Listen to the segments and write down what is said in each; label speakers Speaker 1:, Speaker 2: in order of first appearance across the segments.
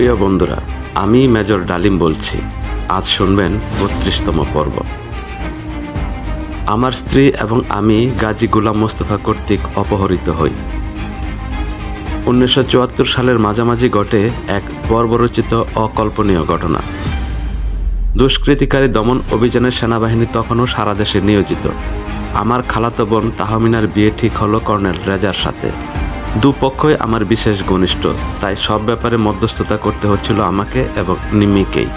Speaker 1: প্রিয় বন্ধুরা, আমি মেজর ডালিম বলছি। আজ শুনবেন ৩২তম পর্ব। আমার স্ত্রী এবং আমি গাজী গোলাম মোস্তফা কর্তৃক অপহৃত হই। ১৯৭৪ সালের মাঝামাঝি ঘটে এক বর্বরচিত অকল্পনীয় ঘটনা। দুষ্কৃতিকারী দমন অভিযানের সেনাবাহিনী তখনও সারা দেশে নিয়োজিত। আমার খালাতো বোন তাহমিনার বিয়ে ঠিক হলো কর্নেল রেজার সাথে। দুপক্ষই আমার বিশেষ ঘনিষ্ঠ, তাই সব ব্যাপারে মধ্যস্থতা করতে হচ্ছিল আমাকে এবং নিম্মিকেই।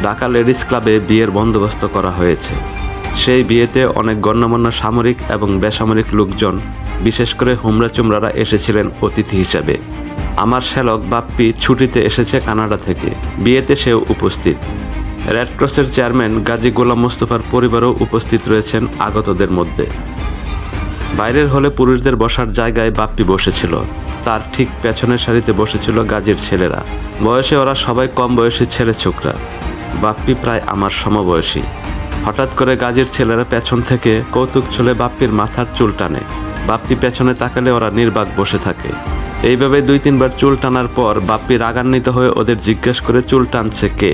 Speaker 1: ঢাকা লেডিস ক্লাবে বিয়ের বন্দোবস্ত করা হয়েছে। সেই বিয়েতে অনেক গণ্যমান্য সামরিক এবং বেসামরিক লোকজন, বিশেষ করে হুমরা চুমরারা এসেছিলেন অতিথি হিসাবে। আমার শ্যালক বাপ্পি ছুটিতে এসেছে কানাডা থেকে, বিয়েতে সেও উপস্থিত। রেডক্রসের চেয়ারম্যান গাজী গোলাম মোস্তফার পরিবারও উপস্থিত রয়েছেন আগতদের মধ্যে। বাইরের হলে পুরুষদের বসার জায়গায় বাপ্পি বসেছিল, তার ঠিক পেছনের সারিতে বসেছিল গাজীর ছেলেরা। বয়সে ওরা সবাই কম বয়সী ছেলে ছোকরা। বাপ্পি প্রায় আমার সমবয়সী। হঠাৎ করে গাজীর ছেলেরা পেছন থেকে কৌতুক ছলে বাপ্পির মাথার চুল টানে। বাপ্পি পেছনে তাকালে ওরা নির্বাক বসে থাকে। এইভাবে ২-৩ বার চুল টানার পর বাপ্পি রাগান্বিত হয়ে ওদের জিজ্ঞেস করে চুল টানছে কে।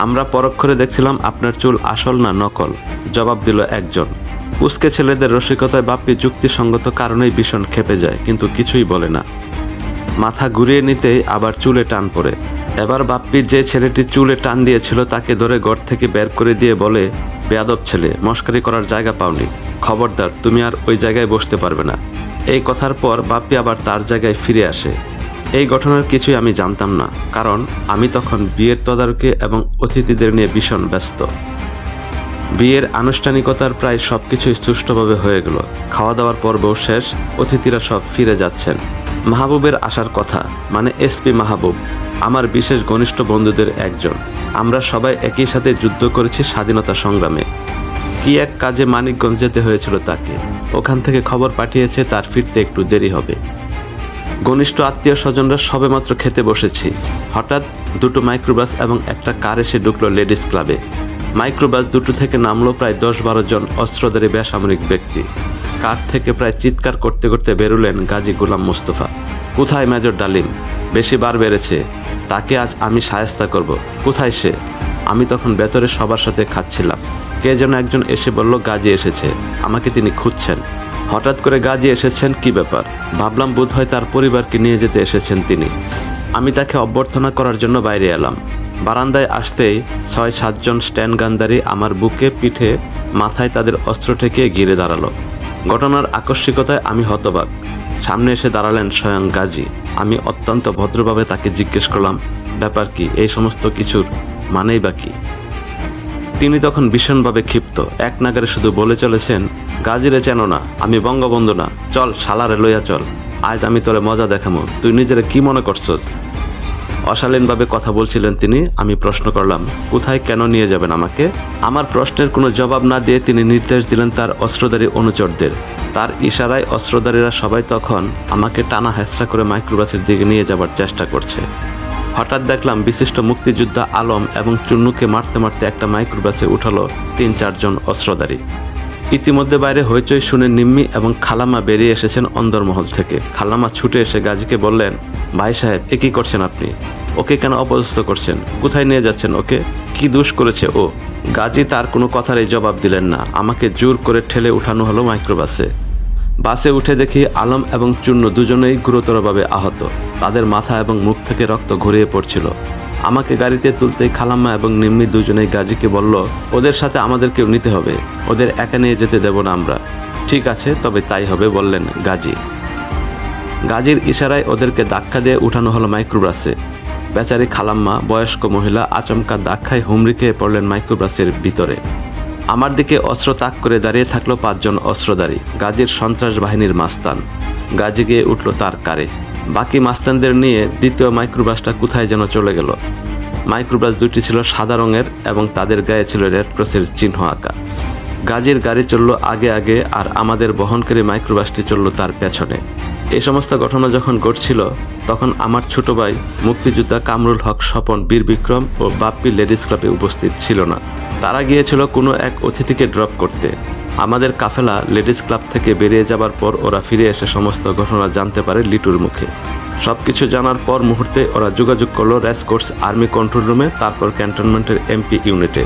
Speaker 1: আমরা পরক্ষণে দেখছিলাম আপনার চুল আসল না নকল, জবাব দিল একজন। পুচকে ছেলেদের রসিকতায় বাপ্পি যুক্তিসঙ্গত কারণেই ভীষণ খেপে যায়, কিন্তু কিছুই বলে না। মাথা ঘুরিয়ে নিতেই আবার চুলে টান পড়ে। এবার বাপ্পি যে ছেলেটি চুলে টান দিয়েছিল তাকে ধরে ঘর থেকে বের করে দিয়ে বলে, বেয়াদব ছেলে, মস্কারি করার জায়গা পাওনি, খবরদার তুমি আর ওই জায়গায় বসতে পারবে না। এই কথার পর বাপ্পি আবার তার জায়গায় ফিরে আসে। এই ঘটনার কিছুই আমি জানতাম না, কারণ আমি তখন বিয়ের তদারকি এবং অতিথিদের নিয়ে ভীষণ ব্যস্ত। বিয়ের আনুষ্ঠানিকতার প্রায় সবকিছুই সুষ্ঠুভাবে হয়ে গেল। খাওয়া দাওয়ার পর্বও শেষ, অতিথিরা সব ফিরে যাচ্ছেন। মাহবুবের আসার কথা, মানে এসপি মাহবুব, আমার বিশেষ ঘনিষ্ঠ বন্ধুদের একজন। আমরা সবাই একই সাথে যুদ্ধ করেছি স্বাধীনতা সংগ্রামে। কি এক কাজে মানিকগঞ্জ যেতে হয়েছিল তাকে, ওখান থেকে খবর পাঠিয়েছে তার ফিরতে একটু দেরি হবে। ঘনিষ্ঠ আত্মীয় স্বজনরা সবেমাত্র খেতে বসেছি, হঠাৎ দুটো মাইক্রোবাস এবং একটা কার এসে ঢুকলো লেডিস ক্লাবে। মাইক্রোবাস দুটো থেকে নামলো প্রায় ১০-১২ জন অস্ত্রধারী বেসামরিক ব্যক্তি। কার থেকে প্রায় চিৎকার করতে করতে বেরোলেন গাজী গোলাম মোস্তফা। কোথায় মেজর ডালিম? বেশি বার বেড়েছে, তাকে আজ আমি শায়েস্তা করব। কোথায় সে? আমি তখন ভেতরে সবার সাথে খাচ্ছিলাম। কে যেন একজন এসে বলল গাজী এসেছে, আমাকে তিনি খুঁজছেন। হঠাৎ করে গাজী এসেছেন, কি ব্যাপার? ভাবলাম বোধহয় তার পরিবারকে নিয়ে যেতে এসেছেন তিনি। আমি তাকে অভ্যর্থনা করার জন্য বাইরে এলাম। বারান্দায় আসতেই ৬-৭ জন স্ট্যান্ড গানধারী আমার বুকে, পিঠে, মাথায় তাদের অস্ত্র ঠেকিয়ে ঘিরে দাঁড়ালো। ঘটনার আকস্মিকতায় আমি হতবাক। সামনে এসে দাঁড়ালেন স্বয়ং গাজী। আমি অত্যন্ত ভদ্রভাবে তাকে জিজ্ঞেস করলাম, ব্যাপার কি? এই সমস্ত কিছুর মানেই বা কি? তিনি তখন ভীষণভাবে ক্ষিপ্ত, এক নাগারে শুধু বলে চলেছেন, গাজীরে চেনো না, আমি বঙ্গবন্ধু না, চল শালারে লইয়া চল, আজ আমি তোরে মজা দেখামো, তুই নিজেরে কি মনে করছস? অশালীনভাবে কথা বলছিলেন তিনি। আমি প্রশ্ন করলাম, কোথায়, কেন নিয়ে যাবেন আমাকে? আমার প্রশ্নের কোনো জবাব না দিয়ে তিনি নির্দেশ দিলেন তার অস্ত্রধারী অনুচরদের। তার ইশারায় অস্ত্রধারীরা সবাই তখন আমাকে টানা হেঁচড়া করে মাইক্রোবাসের দিকে নিয়ে যাবার চেষ্টা করছে। হঠাৎ দেখলাম বিশিষ্ট মুক্তিযোদ্ধা আলম এবং চুন্নুকে মারতে মারতে একটা মাইক্রোবাসে উঠালো ৩-৪ জন অস্ত্রধারী। ইতিমধ্যে বাইরে হইচই শুনে নিম্মি এবং খালাম্মা বেরিয়ে এসেছেন অন্দরমহল থেকে। খালাম্মা ছুটে এসে গাজীকে বললেন, ভাই সাহেব, এ কী করছেন আপনি? ওকে কেন অপদস্থ করছেন? কোথায় নিয়ে যাচ্ছেন ওকে? কি দোষ করেছে ও? গাজী তার কোনো কথারই জবাব দিলেন না। আমাকে জোর করে ঠেলে উঠানো হলো মাইক্রোবাসে। বাসে উঠে দেখি আলম এবং চুন্নু দুজনেই গুরুতরভাবে আহত। তাদের মাথা এবং মুখ থেকে রক্ত গড়িয়ে পড়ছিল। আমাকে গাড়িতে তুলতেই খালাম্মা এবং নিম্মি দুজনেই গাজীকে বলল, ওদের সাথে আমাদেরকেও নিতে হবে, ওদের একা নিয়ে যেতে দেব না আমরা। ঠিক আছে, তবে তাই হবে, বললেন গাজী। গাজীর ইশারায় ওদেরকে ধাক্কা দিয়ে উঠানো হলো মাইক্রোবাসে। বেচারি খালাম্মা, বয়স্ক মহিলা, আচমকা ধাক্কায় হুমড়ি খেয়ে পড়লেন মাইক্রোবাসের ভিতরে। আমার দিকে অস্ত্র তাক করে দাঁড়িয়ে থাকলো ৫ জন অস্ত্রধারী, গাজীর সন্ত্রাস বাহিনীর মাস্তান। গাজী গিয়ে উঠল তার কারে। বাকি মাস্তানদের নিয়ে দ্বিতীয় মাইক্রোবাসটা কোথায় যেন চলে গেল। মাইক্রোবাস দুটি ছিল সাদা রঙের এবং তাদের গায়ে ছিল রেডক্রসের চিহ্ন আঁকা। গাজীর গাড়ি চলল আগে আগে, আর আমাদের বহনকারী মাইক্রোবাসটি চলল তার পেছনে। এই সমস্ত ঘটনা যখন ঘটছিল তখন আমার ছোট ভাই মুক্তিযোদ্ধা কামরুল হক স্বপন, বীর বিক্রম ও বাপ্পি লেডিস ক্লাবে উপস্থিত ছিল না। তারা গিয়েছিল কোনো এক অতিথিকে ড্রপ করতে। আমাদের কাফেলা লেডিস ক্লাব থেকে বেরিয়ে যাবার পর ওরা ফিরে এসে সমস্ত ঘটনা জানতে পারে লিটুর মুখে। সবকিছু জানার পর মুহূর্তে ওরা যোগাযোগ করলো রেসকোর্স আর্মি কন্ট্রোল রুমে, তারপর ক্যান্টনমেন্টের এমপি ইউনিটে।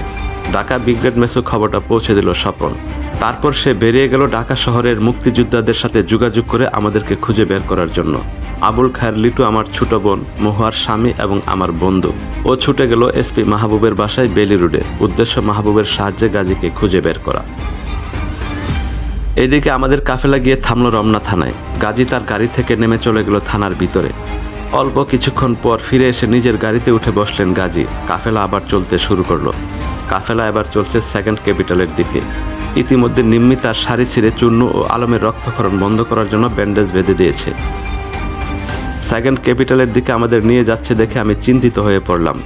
Speaker 1: ঢাকা ব্রিগেড মেসও খবরটা পৌঁছে দিল স্বপন। তারপর সে বেরিয়ে গেল ঢাকা শহরের মুক্তিযোদ্ধাদের সাথে যোগাযোগ করে আমাদেরকে খুঁজে বের করার জন্য। আবুল খায়ের লিটু আমার ছোট বোন, মহুয়ার স্বামী এবং আমার বন্ধু। ও ছুটে গেল এসপি মাহবুবের বাসায় বেলি রোডে, উদ্দেশ্য মাহবুবের সাহায্যে গাজীকে খুঁজে বের করা। এদিকে আমাদের কাফেলা গিয়ে থামলো রমনা থানায়। গাজী তার গাড়ি থেকে নেমে চলে গেল থানার ভিতরে। অল্প কিছুক্ষণ পর ফিরে এসে নিজের গাড়িতে উঠে বসলেন গাজী। কাফেলা আবার চলতে শুরু করলো। কাফেলা এবার চলছে সেকেন্ড ক্যাপিটালের দিকে। ইতিমধ্যে নিম্মি তার শাড়ি ছিঁড়ে চূর্ণ ও আলমের রক্তক্ষরণ বন্ধ করার জন্য ব্যান্ডেজ বেঁধে দিয়েছে। সেকেন্ড ক্যাপিটালের দিকে আমাদের নিয়ে যাচ্ছে দেখে আমি চিন্তিত হয়ে পড়লাম।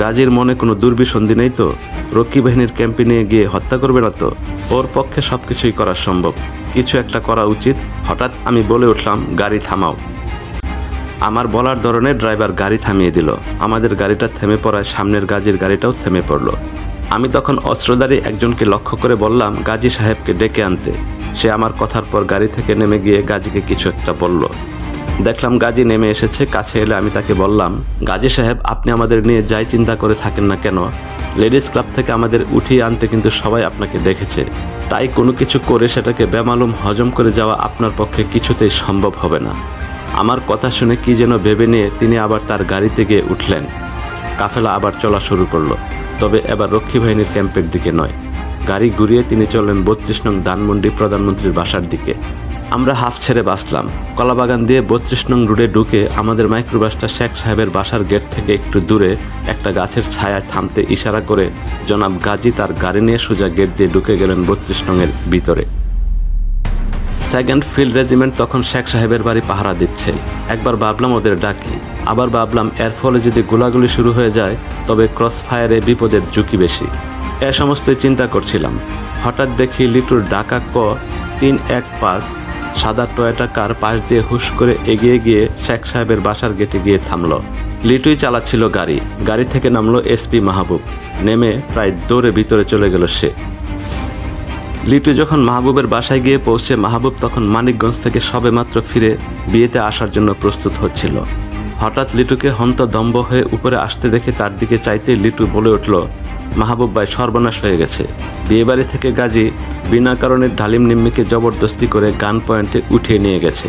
Speaker 1: গাজীর মনে কোনো দুর্বিসন্ধি নেই তো? রক্ষী বাহিনীর ক্যাম্পে নিয়ে গিয়ে হত্যা করবে না তো? ওর পক্ষে সবকিছুই করা সম্ভব, কিছু একটা করা উচিত। হঠাৎ আমি বলে উঠলাম, গাড়ি থামাও। আমার বলার ধরনে ড্রাইভার গাড়ি থামিয়ে দিল। আমাদের গাড়িটা থেমে পড়ায় সামনের গাজীর গাড়িটাও থেমে পড়ল। আমি তখন অস্ত্রধারী একজনকে লক্ষ্য করে বললাম গাজী সাহেবকে ডেকে আনতে। সে আমার কথার পর গাড়ি থেকে নেমে গিয়ে গাজীকে কিছু একটা বলল। দেখলাম গাজী নেমে এসেছে। কাছে এলে আমি তাকে বললাম, গাজী সাহেব, আপনি আমাদের নিয়ে যাই চিন্তা করে থাকেন না কেন, লেডিস ক্লাব থেকে আমাদের উঠিয়ে আনতে কিন্তু সবাই আপনাকে দেখেছে। তাই কোনো কিছু করে সেটাকে বেমালুম হজম করে যাওয়া আপনার পক্ষে কিছুতেই সম্ভব হবে না। আমার কথা শুনে কি যেন ভেবে নিয়ে তিনি আবার তার গাড়িতে গিয়ে উঠলেন। কাফেলা আবার চলা শুরু করলো, তবে এবার রক্ষী বাহিনীর ক্যাম্পের দিকে নয়। গাড়ি ঘুরিয়ে তিনি চললেন 32 নং ধানমন্ডি প্রধানমন্ত্রীর বাসার দিকে। আমরা হাফ ছেড়ে বাসলাম। কলাবাগান দিয়ে 32 নং রোডে ঢুকে আমাদের মাইক্রোবাসটা শেখ সাহেবের বাসার গেট থেকে একটু দূরে একটা গাছের ছায়ায় থামতে ইশারা করে জনাব গাজী তার গাড়ি নিয়ে সোজা গেট দিয়ে ঢুকে গেলেন 32 নংয়ের ভিতরে। সেকেন্ড ফিল্ড রেজিমেন্ট তখন শেখ সাহেবের বাড়ি পাহারা দিচ্ছে। একবার ভাবলাম ওদের ডাকি, আবার ভাবলাম এর ফলে যদি গোলাগুলি শুরু হয়ে যায় তবে ক্রস ফায়ারে বিপদের ঝুঁকি বেশি। এ সমস্তই চিন্তা করছিলাম। হঠাৎ দেখি লিটুর ঢাকা ক 315 সাদা টয়োটা কার পাশ দিয়ে হুশ করে এগিয়ে গিয়ে শেখ সাহেবের বাসার গেটে গিয়ে থামলো। লিটুই চালাচ্ছিল গাড়ি। গাড়ি থেকে নামলো এসপি মাহবুব। নেমে প্রায় দৌড়ে ভিতরে চলে গেল সে। লিটু যখন মাহবুবের বাসায় গিয়ে পৌঁছে, মাহবুব তখন মানিকগঞ্জ থেকে সবেমাত্র ফিরে বিয়েতে আসার জন্য প্রস্তুত হচ্ছিল। হঠাৎ লিটুকে হন্তদম্ব হয়ে উপরে আসতে দেখে তার দিকে চাইতে লিটু বলে উঠল, মাহবুব ভাই, সর্বনাশ হয়ে গেছে। বিয়েবাড়ি থেকে গাজী বিনা কারণে ডালিম নিম্মিকে জবরদস্তি করে গান পয়েন্টে উঠিয়ে নিয়ে গেছে।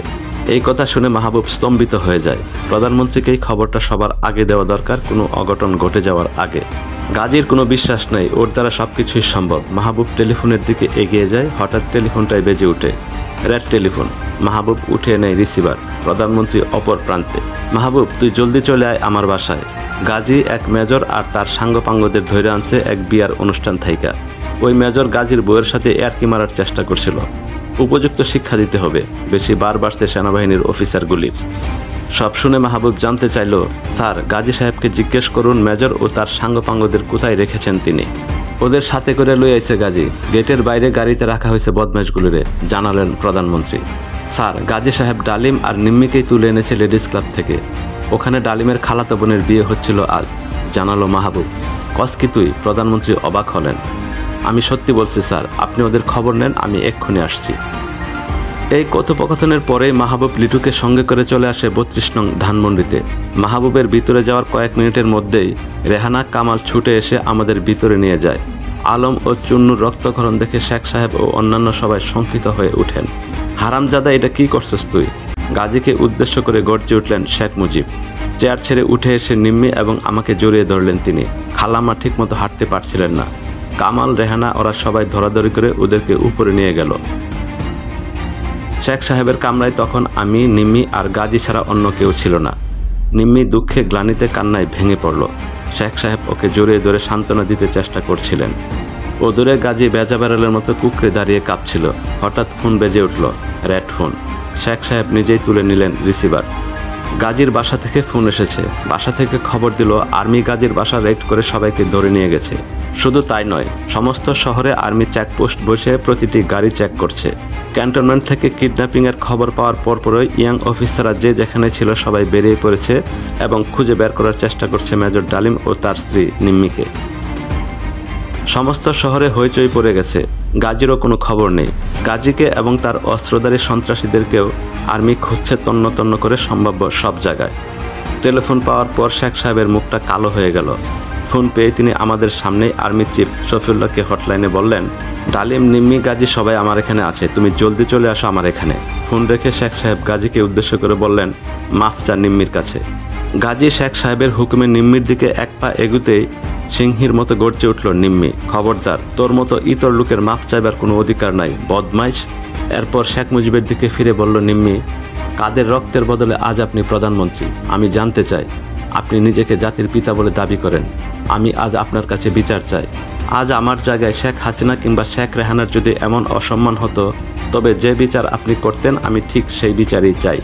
Speaker 1: এই কথা শুনে মাহবুব স্তম্ভিত হয়ে যায়। প্রধানমন্ত্রীকে এই খবরটা সবার আগে দেওয়া দরকার, কোনো অঘটন ঘটে যাওয়ার আগে। গাজীর কোনো বিশ্বাস নেই, ওর দ্বারা সবকিছুই সম্ভব। মাহবুব টেলিফোনের দিকে এগিয়ে যায়। হঠাৎ টেলিফোনটাই বেজে ওঠে। Red telephone. মাহবুব উঠিয়ে নেয় রিসিভার। প্রধানমন্ত্রী অপর প্রান্তে। মাহবুব, তুই জলদি চলে আয় আমার বাসায়। গাজী এক মেজর আর তার সাঙ্গপাঙ্গদের ধরে আনছে এক বিয়ার অনুষ্ঠান থাইকা। ওই মেজর গাজীর বউয়ের সাথে এয়ারকি মারার চেষ্টা করছিল। উপযুক্ত শিক্ষা দিতে হবে। বেশি বার বাড়ছে সেনাবাহিনীর অফিসারগুলির। সব শুনে মাহবুব জানতে চাইল, স্যার, গাজী সাহেবকে জিজ্ঞেস করুন মেজর ও তার সাঙ্গপাঙ্গদের কোথায় রেখেছেন তিনি। ওদের সাথে করে লই আইছে গাজী। গেটের বাইরে গাড়িতে রাখা হয়েছে বদমাইশগুলিরে, জানালেন প্রধানমন্ত্রী। স্যার, গাজী সাহেব ডালিম আর নিম্মিকেই তুলে এনেছে লেডিস ক্লাব থেকে। ওখানে ডালিমের খালাতো বোনের বিয়ে হচ্ছিল আজ, জানালো মাহবুব। কস কি তুই? প্রধানমন্ত্রী অবাক হলেন। আমি সত্যি বলছি স্যার, আপনি ওদের খবর নেন, আমি এক্ষুনি আসছি। এই কথোপকথনের পরেই মাহবুব লিটুকে সঙ্গে করে চলে আসে 32 নং ধানমন্ডিতে। মাহবুবের ভিতরে যাওয়ার কয়েক মিনিটের মধ্যেই রেহানা, কামাল ছুটে এসে আমাদের ভিতরে নিয়ে যায়। আলম ও চুন্নুর রক্তক্ষরণ দেখে শেখ সাহেব ও অন্যান্য সবাই শঙ্কিত হয়ে ওঠেন। হারামজাদা, এটা কি করছিস তুই? গাজীকে উদ্দেশ্য করে গর্জে উঠলেন শেখ মুজিব। চেয়ার ছেড়ে উঠে এসে নিম্মি এবং আমাকে জড়িয়ে ধরলেন তিনি। খালাম্মা ঠিকমতো হাঁটতে পারছিলেন না। কামাল, রেহানা ওরা সবাই ধরাধরি করে ওদেরকে উপরে নিয়ে গেল। শেখ সাহেবের কামরায় তখন আমি, নিম্মি আর গাজী ছাড়া অন্য কেউ ছিল না। নিম্মি দুঃখে গ্লানিতে কান্নায় ভেঙে পড়ল। শেখ সাহেব ওকে জড়িয়ে ধরে সান্ত্বনা দিতে চেষ্টা করছিলেন। ও দূরে গাজী বেজা বেড়ালের মতো কুকড়ে দাঁড়িয়ে কাঁপছিল। হঠাৎ ফোন বেজে উঠল, রেড ফোন। শেখ সাহেব নিজেই তুলে নিলেন রিসিভার। গাজীর বাসা থেকে ফোন এসেছে। বাসা থেকে খবর দিল আর্মি গাজীর বাসা রেড করে সবাইকে ধরে নিয়ে গেছে। শুধু তাই নয়, সমস্ত শহরে আর্মি চেকপোস্ট বসে প্রতিটি গাড়ি চেক করছে। ক্যান্টনমেন্ট থেকে কিডন্যাপিংয়ের খবর পাওয়ার পরপরই ইয়াং অফিসাররা যে যেখানে ছিল সবাই বেরিয়ে পড়েছে এবং খুঁজে বের করার চেষ্টা করছে মেজর ডালিম ও তার স্ত্রী নিম্মিকে। সমস্ত শহরে হইচই পড়ে গেছে। গাজীরও কোনো খবর নেই। গাজীকে এবং তার অস্ত্রধারী সন্ত্রাসীদেরকেও আর্মি খুঁজছে তন্ন তন্ন করে সম্ভাব্য সব জায়গায়। টেলিফোন পাওয়ার পর শেখ সাহেবের মুখটা কালো হয়ে গেল। ফোন পেয়ে তিনি আমাদের সামনেই আর্মি চিফ শফিউল্লাহকে হটলাইনে বললেন, ডালিম, নিম্মি, গাজী সবাই আমার এখানে আছে, তুমি জলদি চলে আসো আমার এখানে। ফোন রেখে শেখ সাহেব গাজীকে উদ্দেশ্য করে বললেন, মাফ চা নিম্মির কাছে। গাজী শেখ সাহেবের হুকুমে নিম্মির দিকে এক পা এগুতেই সিংহীর মতো গর্জে উঠল নিম্মি, খবরদার, তোর মতো ইতর লোকের মাফ চাইবার কোনো অধিকার নাই, বদমাইশ। এরপর শেখ মুজিবের দিকে ফিরে বলল নিম্মি, কাদের রক্তের বদলে আজ আপনি প্রধানমন্ত্রী? আমি জানতে চাই, আপনি নিজেকে জাতির পিতা বলে দাবি করেন, আমি আজ আপনার কাছে বিচার চাই। আজ আমার জায়গায় শেখ হাসিনা কিংবা শেখ রেহানার যদি এমন অসম্মান হতো, তবে যে বিচার আপনি করতেন আমি ঠিক সেই বিচারই চাই।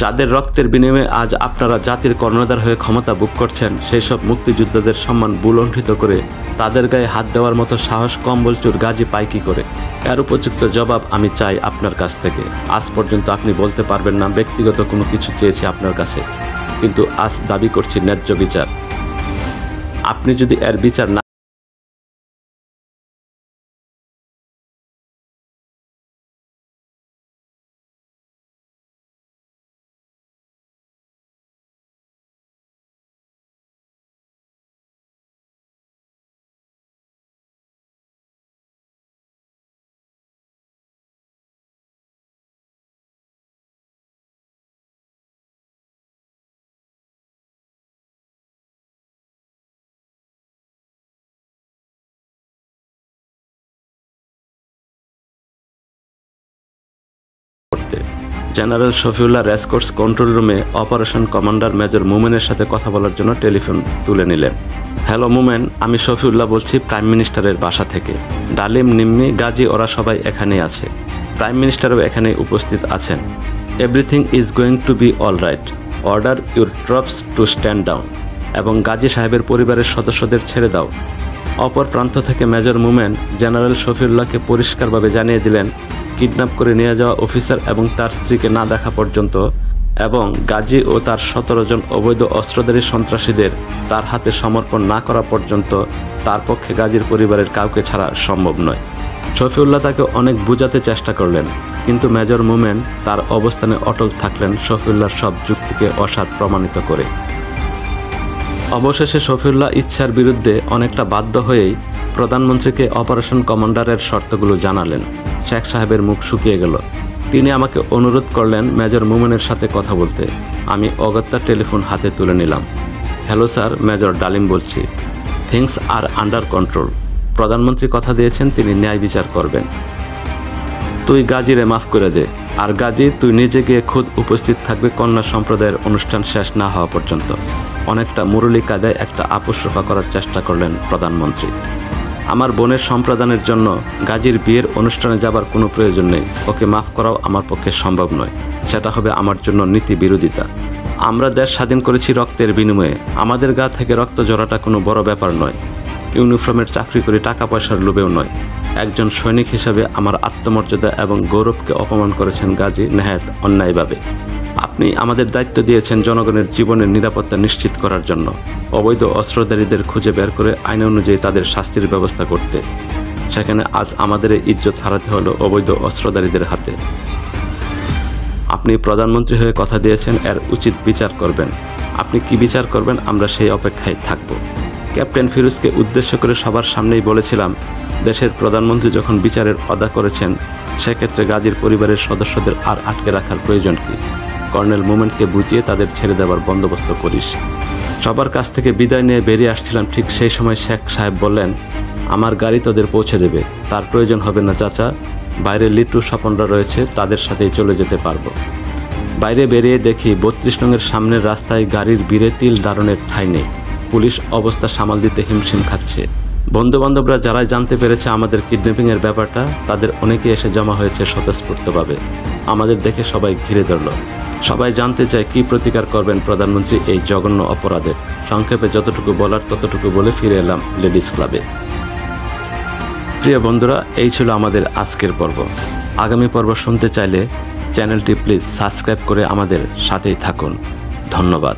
Speaker 1: যাদের রক্তের বিনিময়ে আজ আপনারা জাতির কর্ণধার হয়ে ক্ষমতা ভোগ করছেন, সেই সব মুক্তিযোদ্ধাদের সম্মান বুলণ্ঠিত করে তাদের গায়ে হাত দেওয়ার মতো সাহস কম্বলচুর গাজী পায় কী করে? এর উপযুক্ত জবাব আমি চাই আপনার কাছ থেকে। আজ পর্যন্ত আপনি বলতে পারবেন না ব্যক্তিগত কোনো কিছু চেয়েছি আপনার কাছে, কিন্তু আজ দাবি করছি ন্যায্য বিচার। আপনি যদি এর বিচার না করতে, জেনারেল শফিউল্লাহ রেসকোর্স কন্ট্রোল রুমে অপারেশন কমান্ডার মেজর মোমেনের সাথে কথা বলার জন্য টেলিফোন তুলে নিলেন। হ্যালো মোমেন, আমি শফিউল্লাহ বলছি প্রাইম মিনিস্টারের বাসা থেকে। ডালিম, নিম্মি, গাজী ওরা সবাই এখানেই আছে, প্রাইম মিনিস্টারও এখানে উপস্থিত আছেন। Everything is going to be all right. Order your troops to stand down এবং গাজী সাহেবের পরিবারের সদস্যদের ছেড়ে দাও। অপর প্রান্ত থেকে মেজর মোমেন জেনারেল শফিউল্লাহকে পরিষ্কারভাবে জানিয়ে দিলেন, কিডন্যাপ করে নিয়ে যাওয়া অফিসার এবং তার স্ত্রীকে না দেখা পর্যন্ত এবং গাজী ও তার 17 জন অবৈধ অস্ত্রধারী সন্ত্রাসীদের তার হাতে সমর্পণ না করা পর্যন্ত তার পক্ষে গাজীর পরিবারের কাউকে ছাড়া সম্ভব নয়। শফিউল্লাহ তাকে অনেক বোঝাতে চেষ্টা করলেন, কিন্তু মেজর মোমেন তার অবস্থানে অটল থাকলেন, শফিউল্লাহর সব যুক্তিকে অসার প্রমাণিত করে। অবশেষে শফিউল্লাহ ইচ্ছার বিরুদ্ধে অনেকটা বাধ্য হয়েই প্রধানমন্ত্রীকে অপারেশন কমান্ডারের শর্তগুলো জানালেন। শেখ সাহেবের মুখ শুকিয়ে গেল। তিনি আমাকে অনুরোধ করলেন মেজর মোমেনের সাথে কথা বলতে। আমি অগত্যা টেলিফোন হাতে তুলে নিলাম। হ্যালো স্যার, মেজর ডালিম বলছি। Things are under control. প্রধানমন্ত্রী কথা দিয়েছেন তিনি ন্যায় বিচার করবেন। তুই গাজীরে মাফ করে দে, আর গাজী তুই নিজে গিয়ে খুদ উপস্থিত থাকবে কন্যা সম্প্রদায়ের অনুষ্ঠান শেষ না হওয়া পর্যন্ত। অনেকটা মুরলী কায়দায় একটা আপোষ রফা করার চেষ্টা করলেন প্রধানমন্ত্রী। আমার বোনের সম্প্রদানের জন্য গাজীর বিয়ের অনুষ্ঠানে যাবার কোনো প্রয়োজন নেই। ওকে মাফ করাও আমার পক্ষে সম্ভব নয়, সেটা হবে আমার জন্য নীতি বিরোধিতা। আমরা দেশ স্বাধীন করেছি রক্তের বিনিময়ে। আমাদের গা থেকে রক্ত ঝরাটা কোনো বড় ব্যাপার নয়। ইউনিফর্মের চাকরি করে টাকা পয়সার লোভেও নয়। একজন সৈনিক হিসাবে আমার আত্মমর্যাদা এবং গৌরবকে অপমান করেছেন গাজী নেহায়েত অন্যায়ভাবে। আপনি আমাদের দায়িত্ব দিয়েছেন জনগণের জীবনের নিরাপত্তা নিশ্চিত করার জন্য, অবৈধ অস্ত্রধারীদের খুঁজে বের করে আইন অনুযায়ী তাদের শাস্তির ব্যবস্থা করতে। সেখানে আজ আমাদের এই ইজ্জত হারাতে হলো অবৈধ অস্ত্রধারীদের হাতে। আপনি প্রধানমন্ত্রী হয়ে কথা দিয়েছেন, এর উচিত বিচার করবেন। আপনি কি বিচার করবেন আমরা সেই অপেক্ষায় থাকব। ক্যাপ্টেন ফিরোজকে উদ্দেশ্য করে সবার সামনেই বলেছিলাম, দেশের প্রধানমন্ত্রী যখন বিচারের অদা করেছেন, সেক্ষেত্রে গাজীর পরিবারের সদস্যদের আর আটকে রাখার প্রয়োজন কি? কর্নেল মোমেনকে বুঝিয়ে তাদের ছেড়ে দেওয়ার বন্দোবস্ত করিস। সবার কাছ থেকে বিদায় নিয়ে বেরিয়ে আসছিলাম, ঠিক সেই সময় শেখ সাহেব বললেন, আমার গাড়ি তোদের পৌঁছে দেবে, তার প্রয়োজন হবে না চাচা। বাইরে লিটু স্বপনরা রয়েছে, তাদের সাথেই চলে যেতে পারবো। বাইরে বেরিয়ে দেখি 32 নংয়ের সামনের রাস্তায় গাড়ির বীরে তিল দারণের ঠাঁই নেই। পুলিশ অবস্থা সামাল দিতে হিমশিম খাচ্ছে। বন্ধুবান্ধবরা যারাই জানতে পেরেছে আমাদের কিডন্যাপিংয়ের ব্যাপারটা, তাদের অনেকে এসে জমা হয়েছে স্বতঃস্ফূর্তভাবে। আমাদের দেখে সবাই ঘিরে ধরল। সবাই জানতে চায় কি প্রতিকার করবেন প্রধানমন্ত্রী এই জঘন্য অপরাধের। সংক্ষেপে যতটুকু বলার ততটুকু বলে ফিরে এলাম লেডিস ক্লাবে। প্রিয় বন্ধুরা, এই ছিল আমাদের আজকের পর্ব। আগামী পর্ব শুনতে চাইলে চ্যানেলটি প্লিজ সাবস্ক্রাইব করে আমাদের সাথেই থাকুন। ধন্যবাদ।